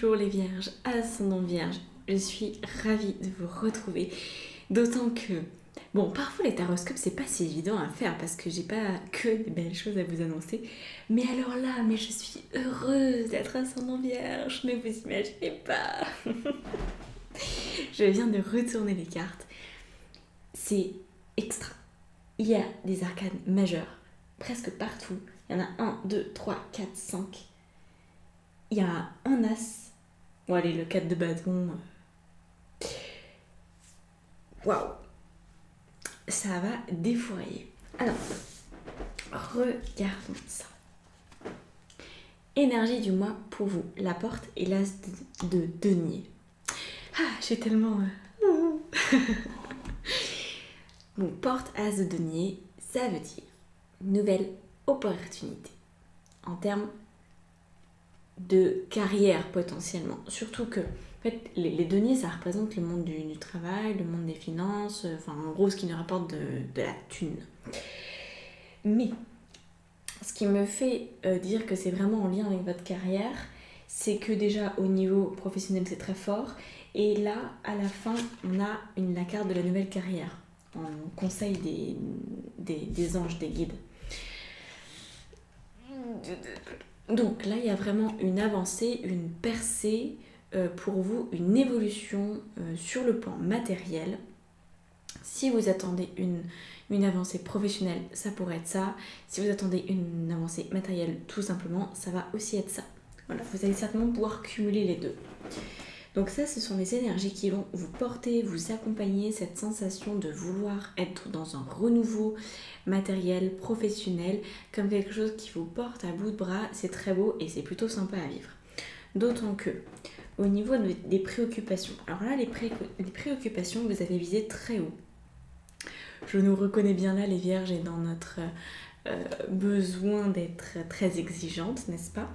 Bonjour les vierges, ascendant vierge, je suis ravie de vous retrouver, d'autant que, bon, parfois les taroscopes c'est pas si évident à faire parce que j'ai pas que des belles choses à vous annoncer, mais alors là, mais je suis heureuse d'être ascendant vierge, mais vous imaginez pas. Je viens de retourner les cartes, c'est extra, il y a des arcanes majeures, presque partout, il y en a 1, 2, 3, 4, 5, il y a un as. Bon allez, le 4 de bâton. Waouh. Ça va défourailler. Alors, regardons ça. Énergie du mois pour vous. La porte et l'as de denier. Ah, je suis tellement... Bon, porte, as de denier, ça veut dire nouvelle opportunité. En termes de carrière potentiellement. Surtout que en fait, les deniers, ça représente le monde du travail, le monde des finances, enfin en gros ce qui nous rapporte de la thune. Mais ce qui me fait dire que c'est vraiment en lien avec votre carrière, c'est que déjà au niveau professionnel c'est très fort, et là à la fin on a la carte de la nouvelle carrière, en conseil des anges, des guides. Donc là, il y a vraiment une avancée, une percée pour vous, une évolution sur le plan matériel. Si vous attendez une avancée professionnelle, ça pourrait être ça. Si vous attendez une avancée matérielle, tout simplement, ça va aussi être ça. Voilà, vous allez certainement pouvoir cumuler les deux. Donc ça, ce sont les énergies qui vont vous porter, vous accompagner, cette sensation de vouloir être dans un renouveau matériel, professionnel, comme quelque chose qui vous porte à bout de bras. C'est très beau et c'est plutôt sympa à vivre. D'autant que, au niveau des préoccupations, alors là, les préoccupations, vous avez visé très haut. Je nous reconnais bien là, les vierges, et dans notre besoin d'être très exigeante, n'est-ce pas ?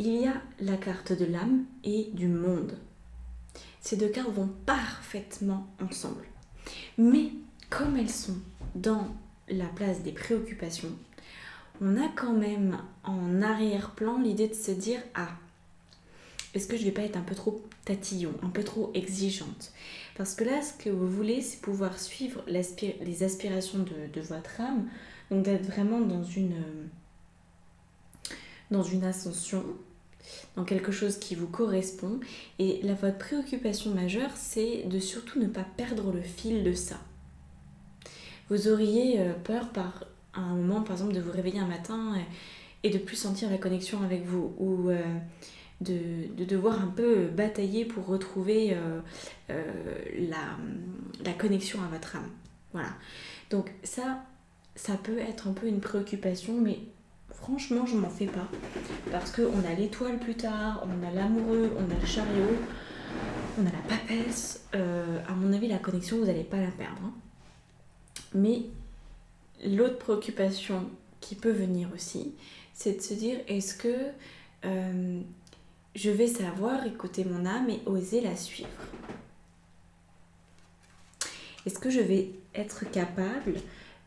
Il y a la carte de l'âme et du monde. Ces deux cartes vont parfaitement ensemble. Mais comme elles sont dans la place des préoccupations, on a quand même en arrière-plan l'idée de se dire « Ah, est-ce que je vais pas être un peu trop tatillon, un peu trop exigeante ?» Parce que là, ce que vous voulez, c'est pouvoir suivre les aspirations de votre âme, donc d'être vraiment dans une ascension, dans quelque chose qui vous correspond. Et là, votre préoccupation majeure, c'est de surtout ne pas perdre le fil de ça. Vous auriez peur par un moment, par exemple, de vous réveiller un matin et de plus sentir la connexion avec vous, ou de devoir un peu batailler pour retrouver la connexion à votre âme. Voilà. Donc ça peut être un peu une préoccupation, mais franchement, je m'en fais pas. Parce qu'on a l'étoile plus tard, on a l'amoureux, on a le chariot, on a la papesse. À mon avis, la connexion, vous n'allez pas la perdre. Hein. Mais l'autre préoccupation qui peut venir aussi, c'est de se dire, est-ce que je vais savoir écouter mon âme et oser la suivre ? Est-ce que je vais être capable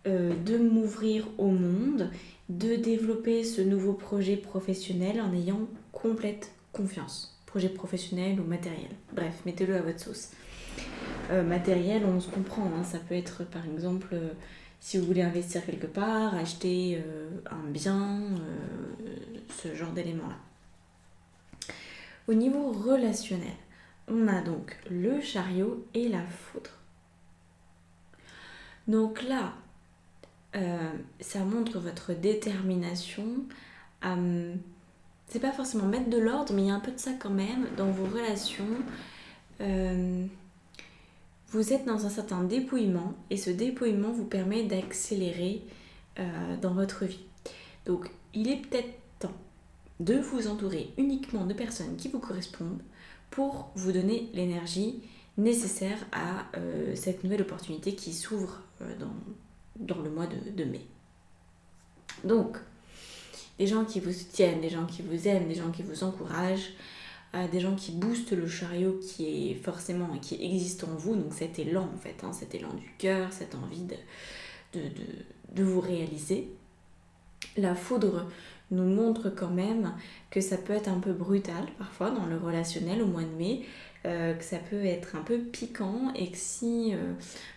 de m'ouvrir au monde, de développer ce nouveau projet professionnel en ayant complète confiance ? Projet professionnel ou matériel. Bref, mettez-le à votre sauce. Matériel, on se comprend, hein, ça peut être par exemple si vous voulez investir quelque part, acheter un bien, ce genre d'éléments-là. Au niveau relationnel, on a donc le chariot et la foudre. Donc là, ça montre votre détermination à... c'est pas forcément mettre de l'ordre, mais il y a un peu de ça quand même dans vos relations. Vous êtes dans un certain dépouillement et ce dépouillement vous permet d'accélérer dans votre vie. Donc, il est peut-être temps de vous entourer uniquement de personnes qui vous correspondent pour vous donner l'énergie nécessaire à cette nouvelle opportunité qui s'ouvre dans le mois de mai. Donc, des gens qui vous soutiennent, des gens qui vous aiment, des gens qui vous encouragent, des gens qui boostent le chariot qui est forcément, qui existe en vous, donc cet élan en fait, hein, cet élan du cœur, cette envie de vous réaliser. La foudre nous montre quand même que ça peut être un peu brutal parfois dans le relationnel au mois de mai, que ça peut être un peu piquant et que si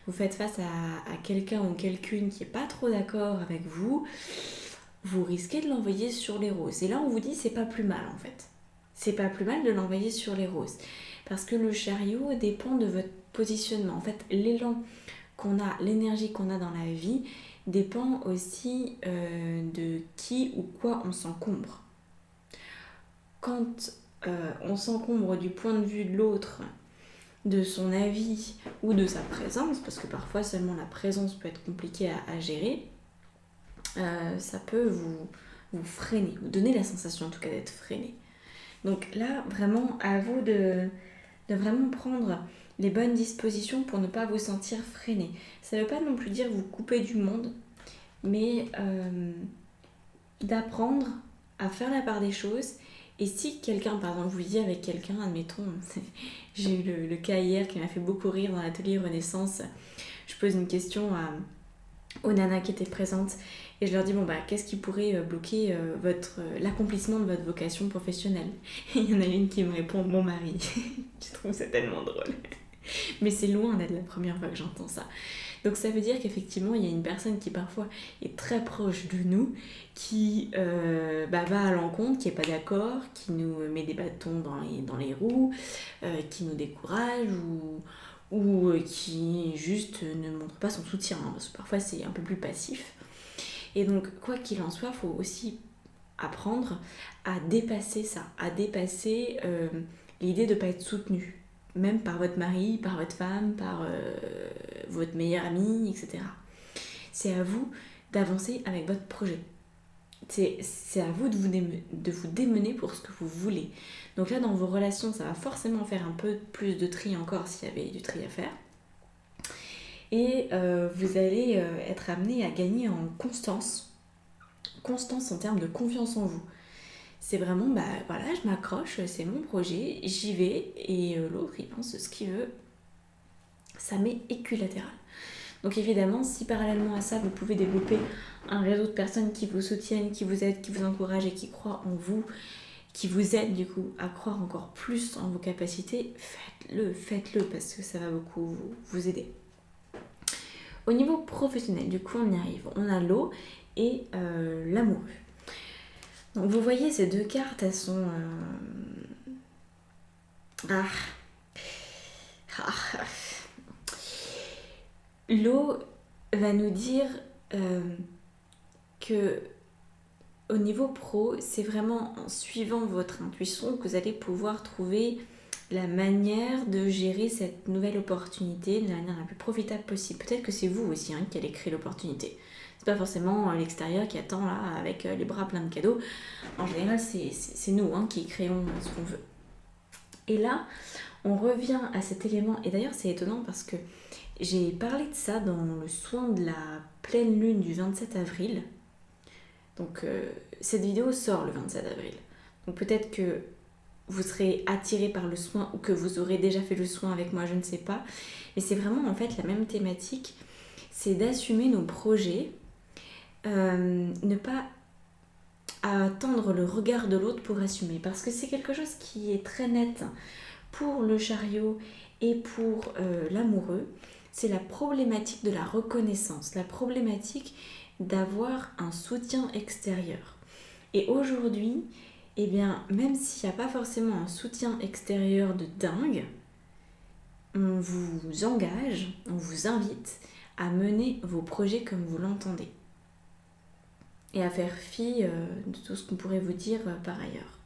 vous faites face à quelqu'un ou quelqu'une qui n'est pas trop d'accord avec vous, vous risquez de l'envoyer sur les roses. Et là on vous dit c'est pas plus mal en fait. C'est pas plus mal de l'envoyer sur les roses. Parce que le chariot dépend de votre positionnement. En fait, l'élan qu'on a, l'énergie qu'on a dans la vie dépend aussi de qui ou quoi on s'encombre. Quand on s'encombre du point de vue de l'autre, de son avis ou de sa présence, parce que parfois seulement la présence peut être compliquée à gérer, ça peut vous freiner, vous donner la sensation en tout cas d'être freiné. Donc là, vraiment, à vous de vraiment prendre les bonnes dispositions pour ne pas vous sentir freiné. Ça ne veut pas non plus dire vous couper du monde, mais d'apprendre à faire la part des choses. Et si quelqu'un, par exemple, vous vivez avec quelqu'un, admettons, j'ai eu le cas hier qui m'a fait beaucoup rire dans l'atelier Renaissance. Je pose une question aux nanas qui étaient présentes et je leur dis bon bah qu'est-ce qui pourrait bloquer l'accomplissement de votre vocation professionnelle. Et il y en a une qui me répond mon mari. Je trouve ça tellement drôle. Mais c'est loin d'être la première fois que j'entends ça. Donc ça veut dire qu'effectivement il y a une personne qui parfois est très proche de nous, qui va à l'encontre, qui n'est pas d'accord, qui nous met des bâtons dans les roues, qui nous décourage ou qui juste ne montre pas son soutien, hein, parce que parfois c'est un peu plus passif. Et donc quoi qu'il en soit, il faut aussi apprendre à dépasser ça, à dépasser l'idée de ne pas être soutenu, même par votre mari, par votre femme, par votre meilleur ami, etc. C'est à vous d'avancer avec votre projet. C'est à vous de vous démener pour ce que vous voulez. Donc là, dans vos relations, ça va forcément faire un peu plus de tri encore s'il y avait du tri à faire. Et vous allez être amené à gagner en constance. Constance en termes de confiance en vous. C'est vraiment, voilà, je m'accroche, c'est mon projet, j'y vais, et l'autre, il pense ce qu'il veut. Ça m'est équilatéral. Donc évidemment, si parallèlement à ça, vous pouvez développer un réseau de personnes qui vous soutiennent, qui vous aident, qui vous encouragent et qui croient en vous, qui vous aident du coup à croire encore plus en vos capacités, faites-le parce que ça va beaucoup vous aider. Au niveau professionnel, du coup on y arrive. On a l'eau et l'amoureux. Donc vous voyez ces deux cartes, elles sont... L'eau va nous dire que au niveau pro, c'est vraiment en suivant votre intuition que vous allez pouvoir trouver la manière de gérer cette nouvelle opportunité de la manière la plus profitable possible. Peut-être que c'est vous aussi qui allez créer l'opportunité. C'est pas forcément l'extérieur qui attend là avec les bras pleins de cadeaux. En général, c'est nous qui créons ce qu'on veut. Et là, on revient à cet élément. Et d'ailleurs, c'est étonnant parce que j'ai parlé de ça dans le soin de la pleine lune du 27 avril. Donc cette vidéo sort le 27 avril. Donc peut-être que vous serez attiré par le soin ou que vous aurez déjà fait le soin avec moi, je ne sais pas. Mais c'est vraiment en fait la même thématique. C'est d'assumer nos projets, ne pas attendre le regard de l'autre pour assumer. Parce que c'est quelque chose qui est très net pour le chariot et pour l'amoureux. C'est la problématique de la reconnaissance, la problématique d'avoir un soutien extérieur. Et aujourd'hui, eh bien, même s'il n'y a pas forcément un soutien extérieur de dingue, on vous engage, on vous invite à mener vos projets comme vous l'entendez. Et à faire fi de tout ce qu'on pourrait vous dire par ailleurs.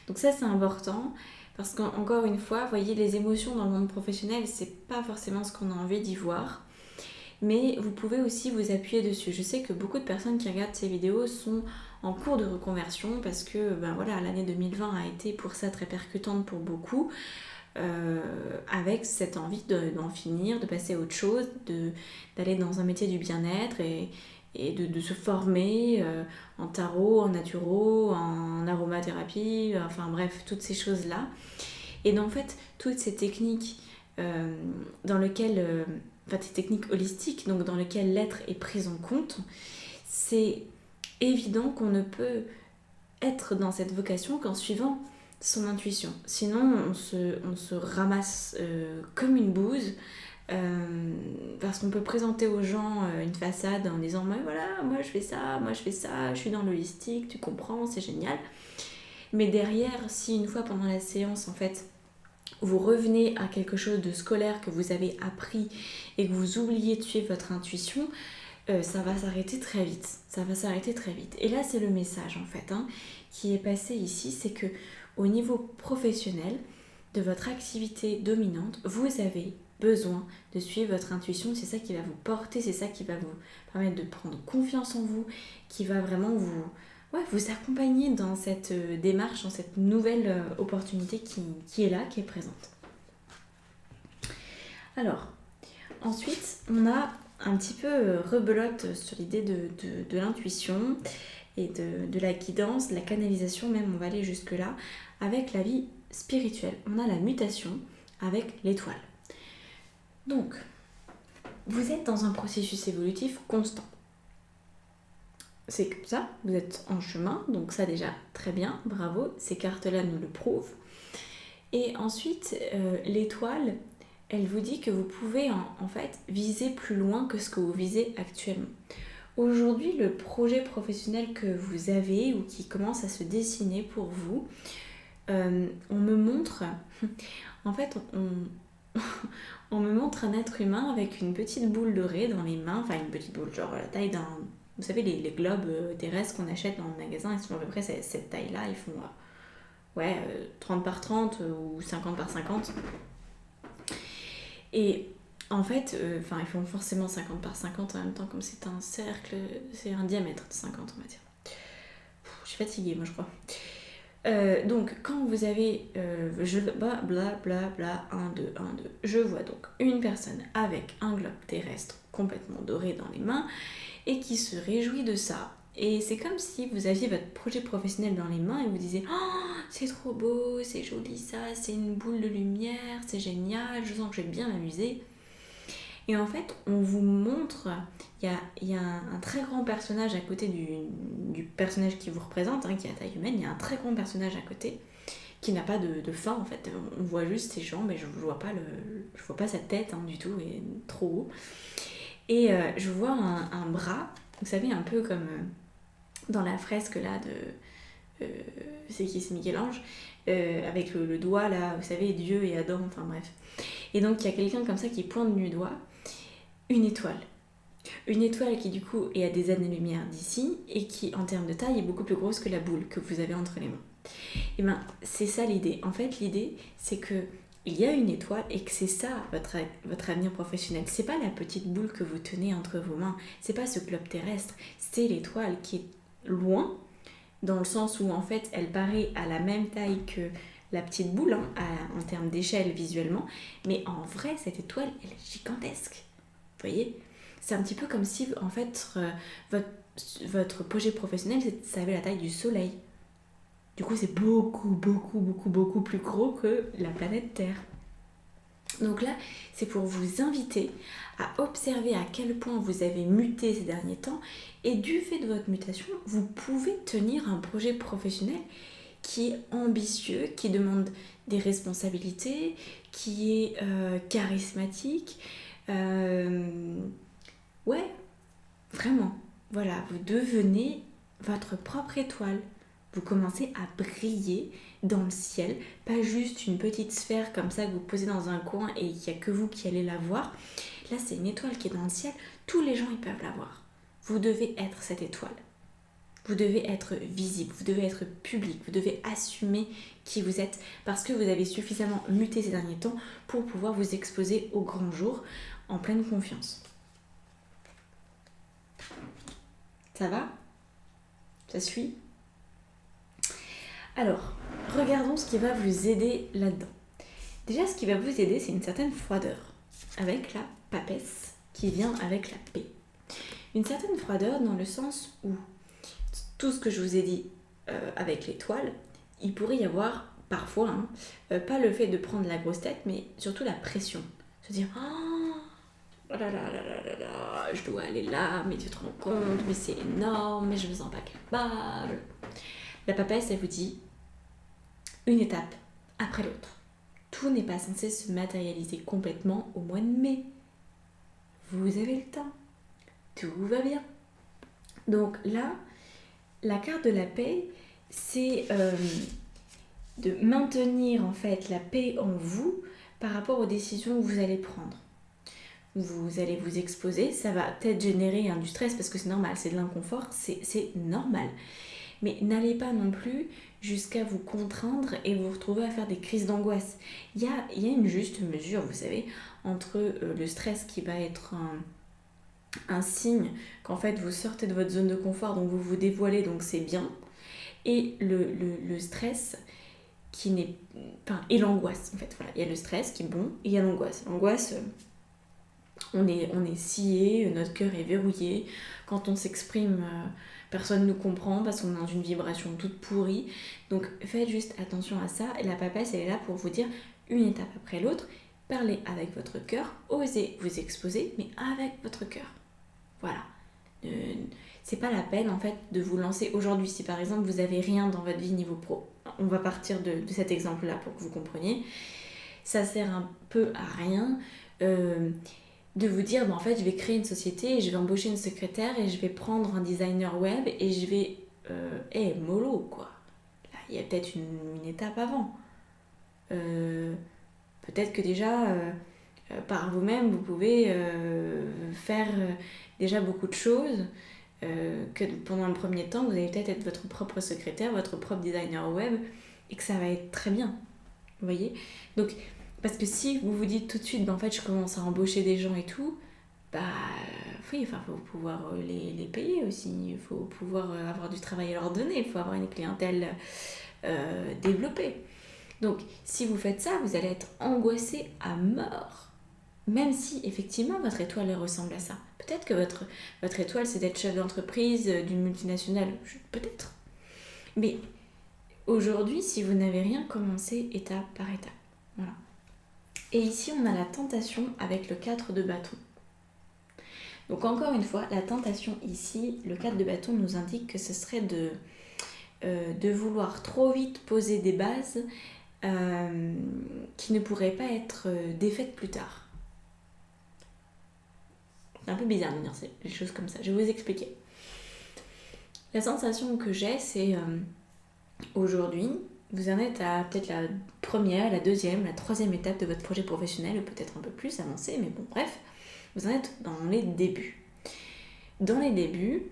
Donc ça, c'est important. Parce qu'encore une fois, vous voyez, les émotions dans le monde professionnel, c'est pas forcément ce qu'on a envie d'y voir. Mais vous pouvez aussi vous appuyer dessus. Je sais que beaucoup de personnes qui regardent ces vidéos sont en cours de reconversion parce que l'année 2020 a été pour ça très percutante pour beaucoup, avec cette envie d'en finir, de passer à autre chose, d'aller dans un métier du bien-être et de se former en tarot, en naturo, en aromathérapie, enfin bref, toutes ces choses-là. Et en fait, toutes ces techniques dans lesquelles... des techniques holistiques, donc dans lesquelles l'être est pris en compte, c'est évident qu'on ne peut être dans cette vocation qu'en suivant son intuition. Sinon, on se ramasse comme une bouse, parce qu'on peut présenter aux gens une façade en disant « voilà, moi je fais ça, je suis dans l'holistique, tu comprends, c'est génial ». Mais derrière, si une fois pendant la séance, en fait, vous revenez à quelque chose de scolaire que vous avez appris et que vous oubliez de suivre votre intuition, ça va s'arrêter très vite. Ça va s'arrêter très vite. Et là, c'est le message, en fait, qui est passé ici, c'est que au niveau professionnel de votre activité dominante, vous avez besoin de suivre votre intuition. C'est ça qui va vous porter, c'est ça qui va vous permettre de prendre confiance en vous, qui va vraiment vous accompagner dans cette démarche, dans cette nouvelle opportunité qui est là, qui est présente. Alors, ensuite, on a un petit peu rebelote sur l'idée de l'intuition et de la guidance, de la canalisation même, on va aller jusque-là, avec la vie spirituelle. On a la mutation avec l'étoile. Donc, vous êtes dans un processus évolutif constant. C'est comme ça, vous êtes en chemin, donc ça déjà très bien, bravo, ces cartes-là nous le prouvent. Et ensuite, l'étoile, elle vous dit que vous pouvez en fait viser plus loin que ce que vous visez actuellement. Aujourd'hui, le projet professionnel que vous avez ou qui commence à se dessiner pour vous, on me montre, en fait, on me montre un être humain avec une petite boule dorée dans les mains, enfin une petite boule, genre la taille d'un... Vous savez, les globes terrestres qu'on achète dans le magasin, ils sont à peu près cette taille-là, ils font 30 par 30 ou 50 par 50. Et en fait, ils font forcément 50 par 50 en même temps, comme c'est un cercle, c'est un diamètre de 50, on va dire. Je suis fatiguée, moi, je crois. Donc, quand vous avez... bla, bla, bla, bla, 1, 2, 1, 2. Je vois donc une personne avec un globe terrestre complètement doré dans les mains et qui se réjouit de ça. Et c'est comme si vous aviez votre projet professionnel dans les mains et vous disiez « Oh, c'est trop beau, c'est joli ça, c'est une boule de lumière, c'est génial, je sens que je vais bien m'amuser. » Et en fait, on vous montre, il y a un très grand personnage à côté du personnage qui vous représente, qui est à taille humaine, il y a un très grand personnage à côté qui n'a pas de fin en fait. On voit juste ses jambes et je vois pas sa tête du tout, et trop haut. Et je vois un bras, vous savez, un peu comme dans la fresque là de... c'est qui, c'est Michel-Ange, avec le doigt là, vous savez, Dieu et Adam, enfin bref. Et donc il y a quelqu'un comme ça qui pointe du doigt une étoile. Une étoile qui du coup est à des années-lumière d'ici et qui en termes de taille est beaucoup plus grosse que la boule que vous avez entre les mains. Et ben c'est ça l'idée. En fait l'idée c'est que il y a une étoile et que c'est ça votre avenir professionnel. C'est pas la petite boule que vous tenez entre vos mains, c'est pas ce globe terrestre, c'est l'étoile qui est loin, dans le sens où en fait elle paraît à la même taille que la petite boule en termes d'échelle visuellement, mais en vrai cette étoile elle est gigantesque. Vous voyez, c'est un petit peu comme si en fait votre projet professionnel ça avait la taille du soleil. Du coup c'est beaucoup plus gros que la planète Terre. Donc là c'est pour vous inviter à observer à quel point vous avez muté ces derniers temps, et du fait de votre mutation vous pouvez tenir un projet professionnel qui est ambitieux, qui demande des responsabilités, qui est charismatique. Ouais, vraiment. Voilà, vous devenez votre propre étoile. Vous commencez à briller dans le ciel, pas juste une petite sphère comme ça que vous posez dans un coin et il n'y a que vous qui allez la voir. Là, c'est une étoile qui est dans le ciel, tous les gens ils peuvent la voir. Vous devez être cette étoile. Vous devez être visible, vous devez être public, vous devez assumer qui vous êtes parce que vous avez suffisamment muté ces derniers temps pour pouvoir vous exposer au grand jour en pleine confiance. Ça va ? Ça suit ? Alors, regardons ce qui va vous aider là-dedans. Déjà, ce qui va vous aider, c'est une certaine froideur avec la papesse qui vient avec la paix. Une certaine froideur dans le sens où tout ce que je vous ai dit avec l'étoile, il pourrait y avoir parfois, pas le fait de prendre la grosse tête, mais surtout la pression. Se dire, oh là là là là là là, je dois aller là, mais tu te rends compte, mais c'est énorme, mais je me sens pas capable. La papesse, elle vous dit une étape après l'autre. Tout n'est pas censé se matérialiser complètement au mois de mai. Vous avez le temps. Tout va bien. Donc là, la carte de la paix, c'est de maintenir en fait la paix en vous par rapport aux décisions que vous allez prendre. Vous allez vous exposer, ça va peut-être générer du stress parce que c'est normal, c'est de l'inconfort, c'est normal. Mais n'allez pas non plus jusqu'à vous contraindre et vous retrouver à faire des crises d'angoisse. Il y a une juste mesure, vous savez, entre le stress qui va être un signe qu'en fait vous sortez de votre zone de confort, donc vous vous dévoilez, donc c'est bien, et le stress qui n'est... Enfin, et l'angoisse en fait. Voilà, il y a le stress qui est bon et il y a l'angoisse. L'angoisse... on est scié, notre cœur est verrouillé. Quand on s'exprime, personne ne nous comprend parce qu'on est dans une vibration toute pourrie. Donc faites juste attention à ça. Et la papesse, elle est là pour vous dire une étape après l'autre. Parlez avec votre cœur, osez vous exposer, mais avec votre cœur. Voilà. C'est pas la peine en fait de vous lancer aujourd'hui. Si par exemple vous avez rien dans votre vie niveau pro, on va partir de cet exemple-là pour que vous compreniez. Ça sert un peu à rien. De vous dire, en fait, je vais créer une société et je vais embaucher une secrétaire et je vais prendre un designer web et je vais... mollo, quoi. Là, il y a peut-être une étape avant. Peut-être que déjà, par vous-même, vous pouvez faire déjà beaucoup de choses, que pendant le premier temps, vous allez peut-être être votre propre secrétaire, votre propre designer web, et que ça va être très bien. Vous voyez ? Donc, parce que si vous vous dites tout de suite, en fait, je commence à embaucher des gens et tout, oui, il faut pouvoir les payer aussi, il faut pouvoir avoir du travail à leur donner, il faut avoir une clientèle développée. Donc, si vous faites ça, vous allez être angoissé à mort. Même si, effectivement, votre étoile elle ressemble à ça. Peut-être que votre étoile, c'est d'être chef d'entreprise d'une multinationale. Peut-être. Mais aujourd'hui, si vous n'avez rien, commencez étape par étape. Voilà. Et ici, on a la tentation avec le 4 de bâton. Donc encore une fois, la tentation ici, le 4 de bâton nous indique que ce serait de vouloir trop vite poser des bases qui ne pourraient pas être défaites plus tard. C'est un peu bizarre de dire des choses comme ça. Je vais vous expliquer. La sensation que j'ai, c'est aujourd'hui, vous en êtes à peut-être la première, la deuxième, la troisième étape de votre projet professionnel, ou peut-être un peu plus avancé, mais bon, bref, vous en êtes dans les débuts. Dans les débuts,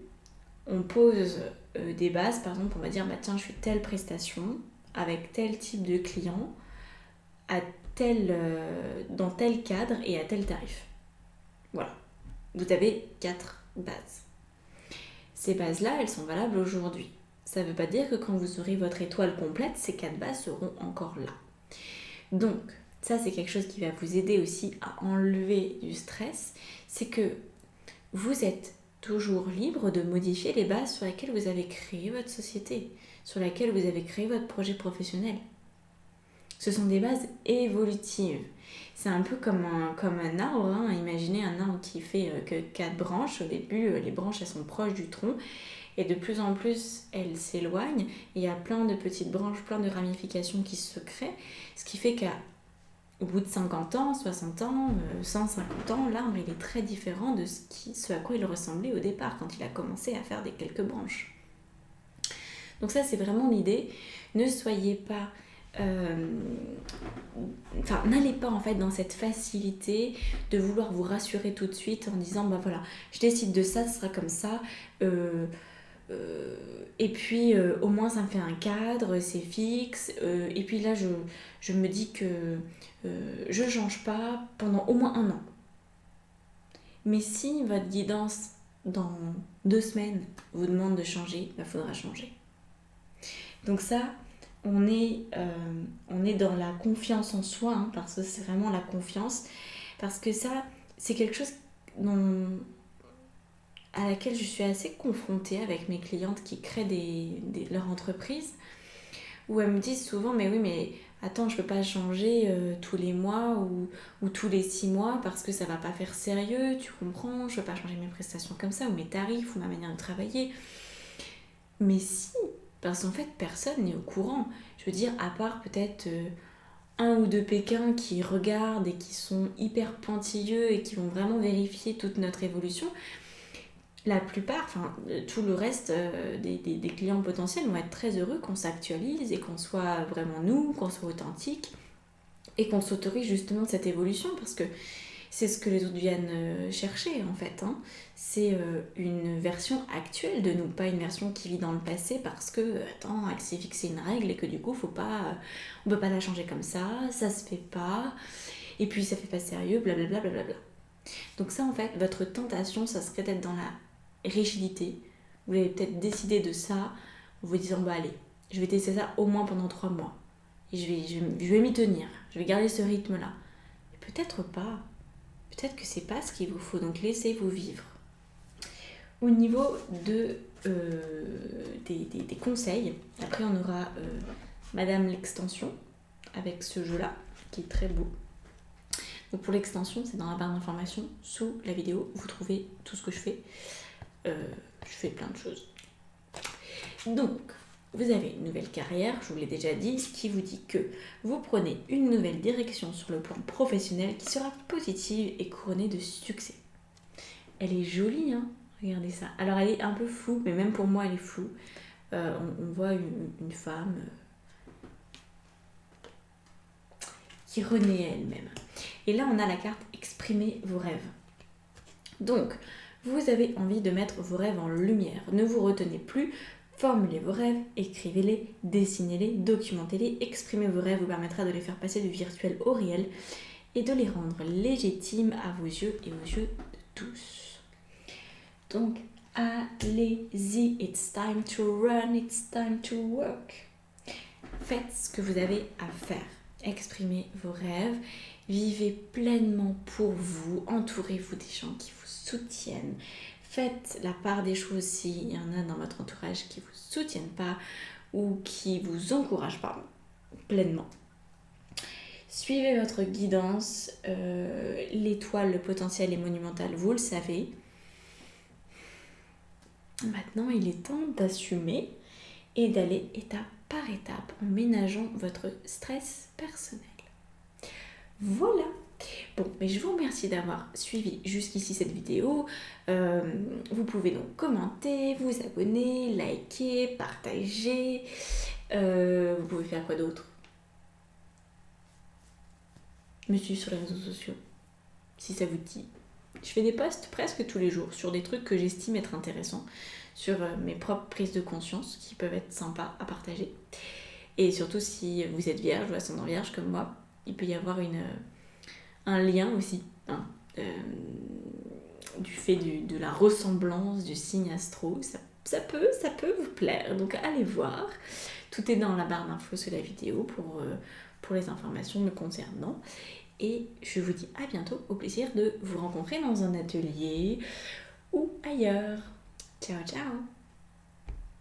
on pose des bases, par exemple, on va dire, tiens, je fais telle prestation, avec tel type de client, dans tel cadre et à tel tarif. Voilà. Vous avez 4 bases. Ces bases-là, elles sont valables aujourd'hui. Ça ne veut pas dire que quand vous aurez votre étoile complète, ces 4 bases seront encore là. Donc, ça c'est quelque chose qui va vous aider aussi à enlever du stress, c'est que vous êtes toujours libre de modifier les bases sur lesquelles vous avez créé votre société, sur lesquelles vous avez créé votre projet professionnel. Ce sont des bases évolutives. C'est un peu comme un arbre, hein. Imaginez un arbre qui fait que 4 branches. Au début, les branches elles sont proches du tronc et de plus en plus elles s'éloignent. Et il y a plein de petites branches, plein de ramifications qui se créent, ce qui fait qu'au bout de 50 ans, 60 ans, 150 ans, l'arbre il est très différent de ce à quoi il ressemblait au départ quand il a commencé à faire des quelques branches. Donc ça c'est vraiment l'idée. Ne soyez pas... n'allez pas en fait dans cette facilité de vouloir vous rassurer tout de suite en disant voilà, je décide de ça, ce sera comme ça, et puis au moins ça me fait un cadre, c'est fixe, et puis là je me dis que je change pas pendant au moins 1 an. Mais si votre guidance dans 2 semaines vous demande de changer, il faudra changer. Donc ça, on est dans la confiance en soi, hein, parce que c'est vraiment la confiance, parce que ça, c'est quelque chose à laquelle je suis assez confrontée avec mes clientes qui créent leur entreprise. où elles me disent souvent, mais oui, mais attends, je peux pas changer tous les mois ou tous les 6 mois parce que ça va pas faire sérieux, tu comprends, je peux pas changer mes prestations comme ça, ou mes tarifs, ou ma manière de travailler. Mais si, parce qu'en fait, personne n'est au courant. Je veux dire, à part peut-être un ou deux Pékins qui regardent et qui sont hyper pointilleux et qui vont vraiment vérifier toute notre évolution, la plupart, enfin tout le reste des clients potentiels vont être très heureux qu'on s'actualise et qu'on soit vraiment nous, qu'on soit authentique et qu'on s'autorise justement cette évolution, parce que c'est ce que les autres viennent chercher en fait. Hein. C'est une version actuelle de nous, pas une version qui vit dans le passé parce que, attends, elle s'est fixé une règle et que du coup, on peut pas la changer comme ça se fait pas, et puis ça fait pas sérieux, blablabla. Blablabla. Donc ça en fait, votre tentation, ça serait d'être dans la rigidité. Vous avez peut-être décidé de ça en vous disant, bah allez, je vais tester ça au moins pendant 3 mois. Et je vais m'y tenir, je vais garder ce rythme-là. Et peut-être pas. Peut-être que c'est pas ce qu'il vous faut, donc laissez-vous vivre. Au niveau des conseils, après on aura Madame l'extension avec ce jeu-là qui est très beau. Donc pour l'extension, c'est dans la barre d'information sous la vidéo, vous trouvez tout ce que je fais. Je fais plein de choses. Donc, vous avez une nouvelle carrière, je vous l'ai déjà dit, qui vous dit que vous prenez une nouvelle direction sur le plan professionnel qui sera positive et couronnée de succès. Elle est jolie, hein, regardez ça. Alors elle est un peu floue, mais même pour moi elle est floue. On voit une femme qui renaît elle-même. Et là on a la carte exprimer vos rêves. Donc, vous avez envie de mettre vos rêves en lumière. Ne vous retenez plus. Formulez vos rêves, écrivez-les, dessinez-les, documentez-les. Exprimer vos rêves vous permettra de les faire passer du virtuel au réel et de les rendre légitimes à vos yeux et aux yeux de tous. Donc, allez-y, it's time to run, it's time to work. Faites ce que vous avez à faire. Exprimez vos rêves, vivez pleinement pour vous, entourez-vous des gens qui vous soutiennent. Faites la part des choses s'il y en a dans votre entourage qui ne vous soutiennent pas ou qui ne vous encouragent pas pleinement. Suivez votre guidance, l'étoile, le potentiel est monumental, vous le savez. Maintenant, il est temps d'assumer et d'aller étape par étape en ménageant votre stress personnel. Voilà. Bon, mais je vous remercie d'avoir suivi jusqu'ici cette vidéo. Vous pouvez donc commenter, vous abonner, liker, partager. Vous pouvez faire quoi d'autre? Me suivre sur les réseaux sociaux, si ça vous dit. Je fais des posts presque tous les jours sur des trucs que j'estime être intéressants, sur mes propres prises de conscience qui peuvent être sympas à partager. Et surtout si vous êtes vierge ou ascendant vierge comme moi, il peut y avoir un lien aussi, hein, du fait de la ressemblance du signe astro. Ça peut vous plaire, donc allez voir. Tout est dans la barre d'infos sous la vidéo pour les informations me concernant. Et je vous dis à bientôt, au plaisir de vous rencontrer dans un atelier ou ailleurs. Ciao, ciao!